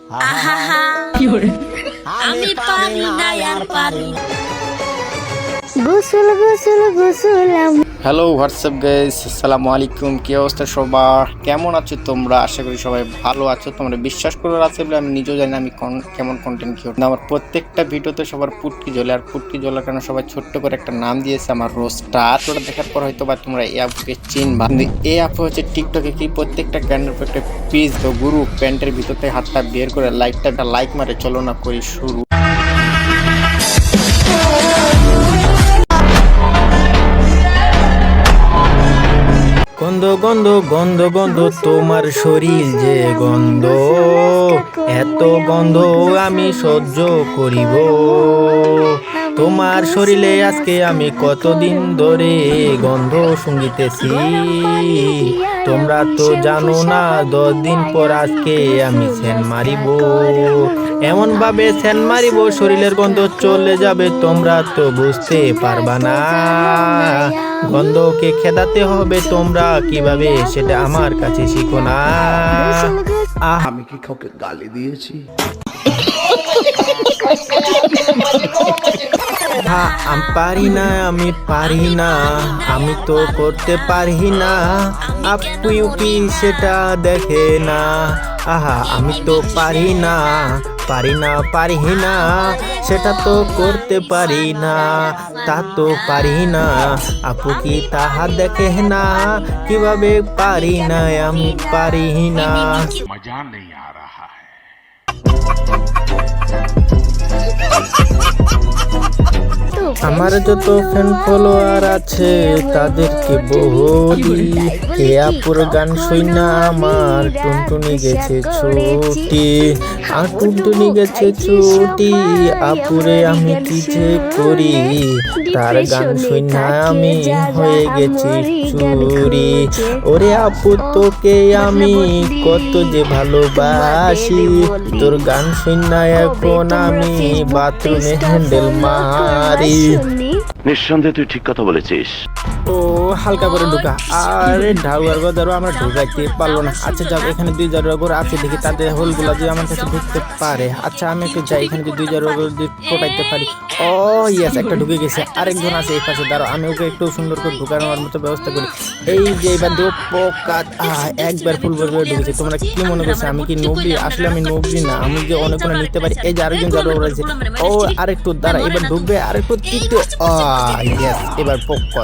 আহা আমি পারি না আর পারি না। গোসল গোসল গোসল হ্যালো হোয়াটসঅ্যাপ গাইস, আসসালামু আলাইকুম। কি অবস্থা সবার, কেমন আছো তোমরা? আশা করি সবাই ভালো আছো। তোমরা বিশ্বাস করার আছে বলে আমি নিজেও জানি না আমি কেমন কন্টেন্ট কি করি। আমার প্রত্যেকটা ভিডিওতে সবার পুটকি জ্বলে, আর পুটকি জ্বলার কারণে সবাই ছোট্ট করে একটা নাম দিয়েছে আমার রোস্টার। ওটা দেখার পর হয়তো বা তোমরা এই আপুকে চিনবা। এই আপু হচ্ছে টিকটকে কি প্রত্যেকটা গ্যান্ডের উপর একটা পিস তো গুরু প্যান্টের ভিতর থেকে হাতটা বের করে লাইক মারে। চলো না করি শুরু। গন্ধ গন্ধ গন্ধ গন্ধ তোমার শরীর যে গন্ধ, এত গন্ধ আমি সহ্য করিব। তোমার শরীরে আজকে আমি কতদিন ধরে গন্ধ শুঙ্গিতেছি, তোমরা তো জানো না 10 দিন পর আজকে আমি সেন মারিব। এমন ভাবে সেন মারিব শরীরের গন্ধ চলে যাবে, তোমরা তো বুঝতে পারবা না। গন্ধকে খেদাতে হবে তোমরা কিভাবে, সেটা আমার কাছে শিখো না। আমি কি কাউকে গালি দিয়েছি? আমি পারি না, আমি পারি না, আমি তো করতে পারি না। আপু ইউপি সেটা দেখে না। আহা আমি তো পারি না, পারি না, পারি না, সেটা তো করতে পারি না, তা তো পারি না। আপু কি তাহা দেখে না, কিভাবে পারি না, আমি পারি না। मजा नहीं आ रहा है। আমার যত ফ্যান ফলোয়ার আছে তাদেরকে বলি, এ আপুর গান শুইনা আমার টুনটুনি গেছে ছুটি, আর টুনটুনি গেছে ছুটি। আপুরে আমি কি যে করি, তার গান শুইনা আমি হয়ে গেছি চুরি। ওরে আপু তোকে আমি কত যে ভালোবাসি, তোর গান শুইনা এখন আমি বাথরুমে হ্যান্ডেল মারি। নিঃসন্দেহে তুই ঠিক কথা বলেছিস। ও হালকা করে ঢুকা, আরে ঢাউয়ার গদারও আমরা ঢুকাইতে পারলো না। আচ্ছা যাক, এখানে 2 জারুয়া গরু আছে, দেখি তাদের হোলগুলা যে আমার কাছে ঢুকতে পারে। আচ্ছা আমি একটু যাই, এখানে 2 জারুয়া গরু দিয়ে ফোটাইতে পারি। ও ইয়েস, একটা ঢুকে গেছে। আরেকজন আছে এই পাশে, দাঁড়াও আমি ওকে একটু সুন্দর করে ঢুকানোর মতো ব্যবস্থা করি। এই যে এবার দেব পোকা, একবার ফুল ভরে ঢুকেছে। তোমরা কি মনে করছো আমি কি নবী? আসলে আমি নবী না, আমি যে অনেকগুলো নিতে পারি। এই যে আরেকজন জারুয়া রয়েছে, ও আরেকটু দাঁড়া, এবার ঢুকবে আরেকটু একটু। ইয়েস, এবার পোকা।